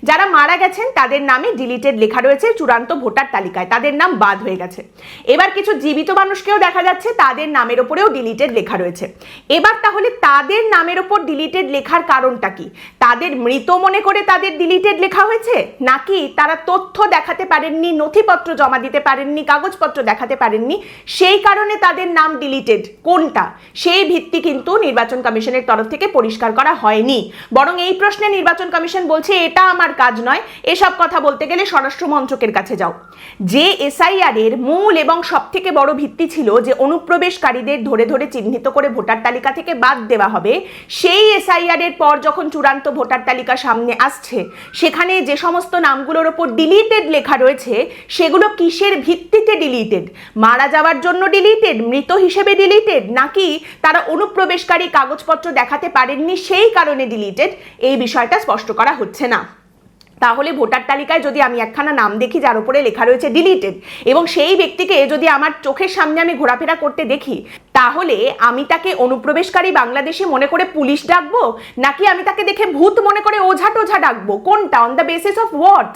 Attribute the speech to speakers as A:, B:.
A: যারা মারা গেছেন তাদের নামে ডিলিটেড লেখা রয়েছে চূড়ান্ত ভোটার তালিকায়, তাদের নাম বাদ হয়ে গেছে। এবার কিছু জীবিত মানুষকেও দেখা যাচ্ছে তাদের নামের ওপরেও ডিলিটেড লেখা রয়েছে। এবার তাহলে তাদের নামের ওপর ডিলিটেড লেখার কারণটা কি? তাদের মৃত মনে করে তাদের ডিলিটেড লেখা হয়েছে, নাকি তারা তথ্য দেখাতে পারেননি, নথিপত্র জমা দিতে পারেননি, কাগজপত্র দেখাতে পারেননি, সেই কারণে তাদের নাম ডিলিটেড? কোনটা সেই ভিত্তি কিন্তু নির্বাচন কমিশনের তরফ থেকে পরিষ্কার করা হয়নি। বরং এই প্রশ্নে নির্বাচন কমিশন বলছে এটা আমার কাজ নয়, এসব কথা বলতে গেলে স্বরাষ্ট্র মন্ত্রকের কাছে যাও। যে এসআইআর এর মূল এবং সবথেকে বড় ভিত্তি ছিল যে অনুপ্রবেশকারীদের ধরে ধরে চিহ্নিত করে ভোটার তালিকা থেকে বাদ দেওয়া হবে, সেই এসআইআর এর পর যখন চূড়ান্ত ভোটার তালিকা সামনে আসছে, সেখানে যে সমস্ত নামগুলোর ওপর ডিলিটেড লেখা রয়েছে সেগুলো কিসের ভিত্তিতে ডিলিটেড? মারা যাওয়ার জন্য ডিলিটেড, মৃত হিসেবে ডিলিটেড, নাকি তারা অনুপ্রবেশকারী কাগজপত্র দেখাতে পারেননি সেই কারণে ডিলিটেড? এই বিষয়টা স্পষ্ট করা হচ্ছে না। তাহলে ভোটার তালিকায় যদি আমি একখানা নাম দেখি যার উপরে লেখা রয়েছে ডিলিটেড, এবং সেই ব্যক্তিকে যদি আমার চোখের সামনে আমি ঘোরাফেরা করতে দেখি, তাহলে আমি তাকে অনুপ্রবেশকারী বাংলাদেশি মনে করে পুলিশ ডাকবো, নাকি আমি তাকে দেখে ভূত মনে করে ওঝা টোঝা ডাকবো? কোনটা? On the basis of what?